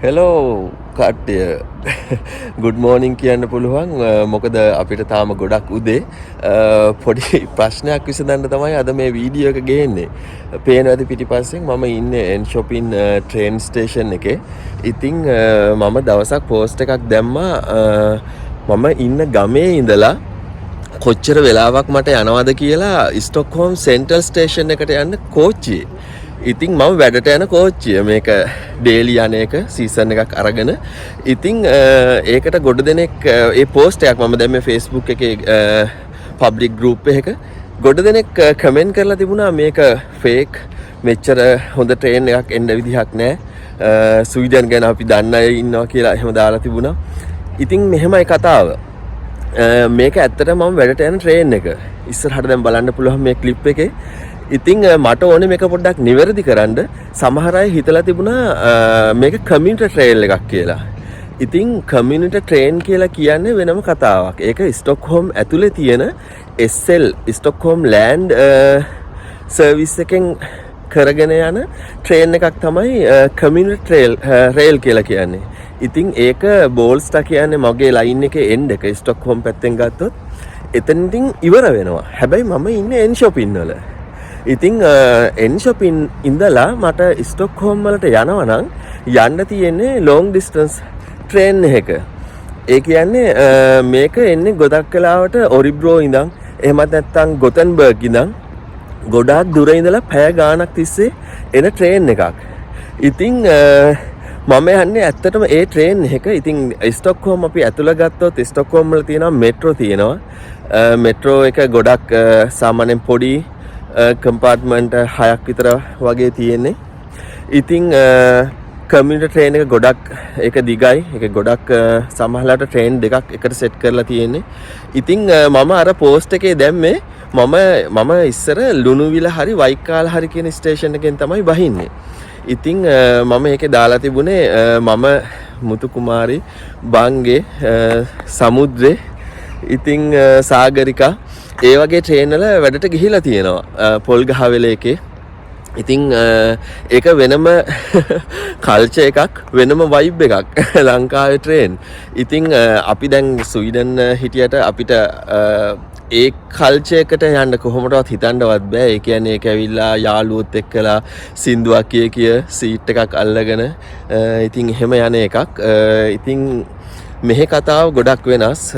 Hello කට්ටිය good morning කියන්න පුළුවන් මොකද අපිට තාම ගොඩක් උදේ පොඩි ප්‍රශ්නයක් විසඳන්න තමයි අද මේ වීඩියෝ එක ගේන්නේ. පේනවද පිටිපස්සෙන් මම ඉන්නේ එන් ෂොපින් ට්‍රේන් ස්ටේෂන් එකේ. ඉතින් මම දවසක් පෝස්ට් එකක් දැම්මා මම ඉන්න ගමේ ඉඳලා කොච්චර වෙලාවක් මට යනවද කියලා ස්ටොක්හෝම් සෙන්ට්‍රල් ස්ටේෂන් එකට යන්න කෝච්චියේ. ඉතින් මම වැඩට යන කෝච්චිය මේක ඩේලි යන එක සීසන් එකක් අරගෙන ඉතින් ඒකට ගොඩ දෙනෙක් ඒ පෝස්ට් එකක් මම දැම්මේ Facebook එකේ පබ්ලික් ගෲප් එකක ගොඩ දෙනෙක් කමෙන්ට් කරලා තිබුණා මේක ෆේක් මෙච්චර හොඳ ට්‍රේන් එකක් එන්න විදිහක් නැහැ ස්වීඩන් ගැන අපි දන්න අය ඉන්නවා කියලා එහෙම දාලා තිබුණා. ඉතින් මෙහෙමයි කතාව. මේක ඇත්තට මම වැඩට යන ට්‍රේන් එක. ඉස්සරහට දැන් බලන්න පුළුවන් මේ ක්ලිප් එකේ. ඉතින් මට ඕනේ මේක පොඩ්ඩක් නිවැරදි කරන්න. සමහර අය හිතලා තිබුණා මේක කමියුනිටි ට්‍රේල් එකක් කියලා. ඉතින් කමියුනිටි ට්‍රේන් කියලා කියන්නේ වෙනම කතාවක්. ඒක ස්ටොක්හෝම් ඇතුලේ තියෙන SL ස්ටොක්හෝම් ලෑන්ඩ් සර්විස් එකෙන් කරගෙන යන ට්‍රේන් එකක් තමයි කමියුනිටි රේල් කියලා කියන්නේ. ඉතින් ඒක බෝල්ස්ටා කියන්නේ මගේ ලයින් එකේ එන්ඩ් එක ස්ටොක්හෝම් පැත්තෙන් ගත්තොත් එතනින් ඉවර වෙනවා. හැබැයි මම ඉන්නේ එන් ෂොපින් වල. ඉතින් එන් ෂොපින් ඉඳලා මට ස්ටොක්හෝම් වලට යනවා නම් යන්න තියෙන්නේ ලොන්గ్ ඩිස්ටන්ස් ට්‍රේන් එකක. ඒ කියන්නේ මේක එන්නේ ගොඩක් වෙලාවට ඔරිබ්‍රෝ ඉඳන් එහෙමත් නැත්නම් ගොතන්බර්ග් ඉඳන් ගොඩාක් දුර ඉඳලා පැය ගාණක් තිස්සේ එන ට්‍රේන් එකක්. ඉතින් මම යන්නේ ඇත්තටම ඒ ට්‍රේන් එක. ඉතින් ස්ටොක්හෝම් අපි ඇතුළ ගත්තොත් ස්ටොක්හෝම් වල තියෙනවා මෙට්‍රෝ තියෙනවා. මෙට්‍රෝ එක ගොඩක් සාමාන්‍යයෙන් පොඩි කම්පාර්ට්මන්ට් 6ක් විතර වගේ තියෙන්නේ. ඉතින් කමියුනිටි ට්‍රේන් එක ගොඩක් ඒක දිගයි. ඒක ගොඩක් සමහරලාට ට්‍රේන් දෙකක් එකට සෙට් කරලා තියෙන්නේ. ඉතින් මම අර පෝස්ට් එකේ දැම්මේ මම ඉස්සර ලුණුවිල හරි වයිකාල හරි කියන ස්ටේෂන් එකෙන් තමයි බහින්නේ. ඉතින් මම ඒකේ දාලා තිබුණේ මම මුතු කුමාරි බංගේ සමුද්‍රේ ඉතින් සාගරිකා ඒ වගේ ට්‍රේන් වල වැඩට ගිහිලා තියෙනවා පොල්ගහවෙල එකේ. ඉතින් ඒක වෙනම කල්චර් එකක් වෙනම වයිබ් එකක් ලංකාවේ ට්‍රේන්. ඉතින් අපි දැන් ස්වීඩන් හිටියට අපිට ඒ කල්චර් එකට යන්න කොහොමදවත් හිතන්නවත් බෑ. ඒ කියන්නේ ඒක ඇවිල්ලා යාළුවොත් එක්කලා සින්දුවක් කිය සීට් එකක් අල්ලගෙන ඉතින් එහෙම යන එකක්. ඉතින් මෙහි කතාව ගොඩක් වෙනස්.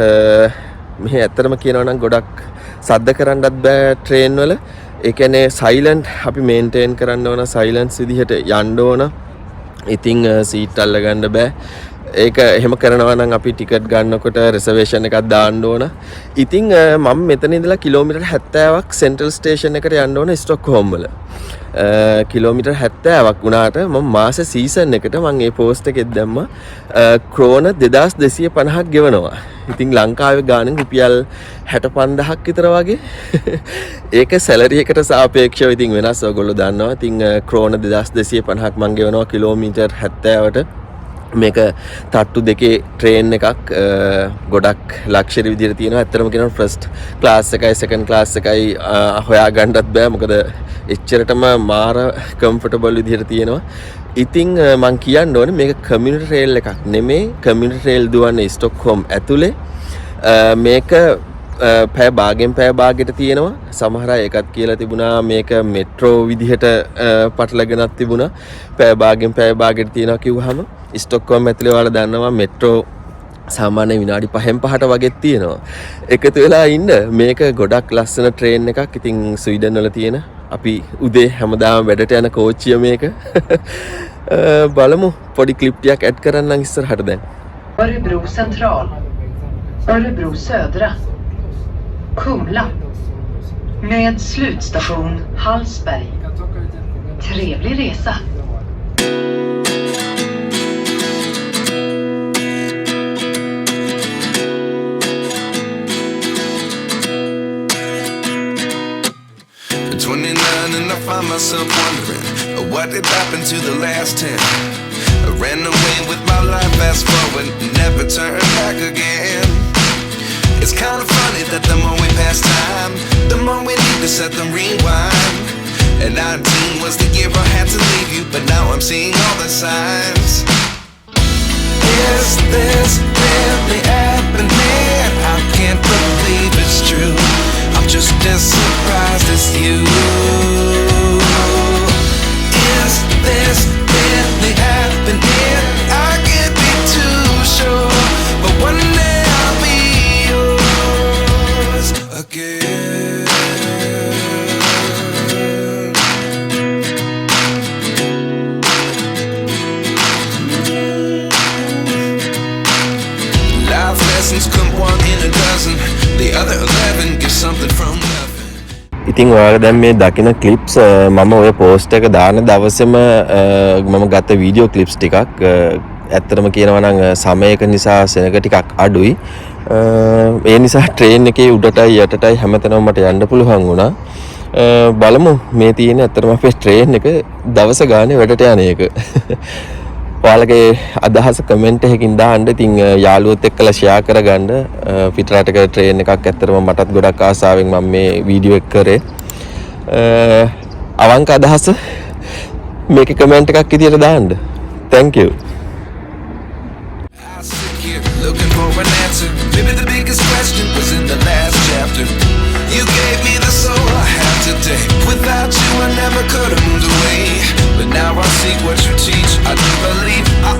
මෙහි ඇත්තටම කියනවා නම් ගොඩක් සද්ද කරන්නත් බෑ ට්‍රේන් වල. ඒ කියන්නේ සයිලන්ට් අපි මේන්ටේන් කරන්න ඕන සයිලන්ස් විදිහට යන්න ඕන. ඉතින් සීට් අල්ල ගන්න බෑ. ඒක එහෙම කරනවා නම් අපි ටිකට් ගන්නකොට රිසර්වේෂන් එකක් දාන්න ඕන. ඉතින් මම මෙතන ඉඳලා කිලෝමීටර් 70ක් සෙන්ට්‍රල් ස්ටේෂන් එකට යන්න ඕන ස්ටොක්හෝම් වල. කිලෝමීටර් 70ක් වුණාට මම මාස සීසන් එකට මම මේ පෝස්ට් එකෙත් දැම්මා ක්‍රෝන 2250ක් ගෙවනවා. ඉතින් ලංකාවේ ගාණෙන් රුපියල් 65000ක් විතර වගේ. ඒක සැලරි එකට සාපේක්ෂව ඉතින් වෙනස්. ඔයගොල්ලෝ දන්නවා. ඉතින් ක්‍රෝන 2250ක් මම ගෙවනවා කිලෝමීටර් 70ට. මේක තට්ටු දෙකේ ට්‍රේන් එකක් ගොඩක් ලක්ෂරි විදිහට තියෙනවා. ඇත්තටම කියනවා ෆස්ට් ක්ලාස් එකයි සෙකන්ඩ් ක්ලාස් එකයි හොයා ගන්නත් බෑ. මොකද එච්චරටම මාර කම්ෆර්ටබල් විදිහට තියෙනවා. ඉතින් මම කියන්න ඕනේ මේක කමියුනිටි රේල් එකක් නෙමෙයි. කමියුනිටි රේල් දුවන්නේ ස්ටොක්හෝම් ඇතුලේ. මේක පැය භාගයට තියෙනවා. සමහර අය එකක් කියලා තිබුණා මේක මෙට්‍රෝ විදිහට පටලගෙනත් තිබුණා. පැය භාගයට තියෙනවා කිව්වහම ස්ටොක්හෝම් ඇතුලේ ඔයාලා දන්නවා මෙට්‍රෝ සාමාන්‍ය විනාඩි 5ට වගේ තියෙනවා. එකතු වෙලා ඉන්න මේක ගොඩක් ලස්සන ට්‍රේන් එකක්. ඉතින් ස්වීඩන් වල තියෙන අපි උදේ හැමදාම වැඩට යන කෝච්චිය මේක. බලමු පොඩි ක්ලිප් ටිකක් ඇඩ් කරන්නම් ඉස්සරහට දැන්. Örebro central, Örebro södra, Kumla, med slutstation Hallsberg. Trevlig resa! ran away with my life, fast forward, never turn back again. It's kind of funny that the more we pass time, the more we need to set the rewind. And 19 was the year I had to leave you, but now I'm seeing all the signs. Is this really happening? I can't believe it's true. I'm just as surprised as you. Is this really happening? I can't be too sure, but one day I'll be yours again. Life lessons come one in a dozen. The other 11 get something from nothing. ඉතින් ඔයාලා දැන් මේ දකින clips මම ඔය post එක දාන දවසේම මම ගත්ත වීඩියෝ ක්ලිප්ස් ටිකක් ඇත්තටම කියනවා නම් සමයක නිසා සෙනග ටිකක් අඩුයි ඒ නිසා ට්‍රේන් එකේ උඩටයි යටටයි හැමතැනම මට යන්න පුළුවන් වුණා බලමු මේ තියෙන ඇත්තටම අපේ ට්‍රේන් එක දවස ගානේ වැඩට යන එක ඔයාලගේ අදහස කමෙන්ට් එකකින් දාන්න ඉතින් යාළුවොත් එක්කලා ෂෙයා කරගන්න පිටරටක ට්‍රේන් එකක් ඇත්තටම මටත් ගොඩක් ආසාවෙන් මම මේ වීඩියෝ එක කරේ අවංක අදහස මේකේ කමෙන්ට් එකක් විදියට දාන්න thank you I sit here looking for an answer. Maybe the biggest question was in the last chapter. You gave me the soul I have today. Without you I never could have moved away. But now I see what you teach. I do believe I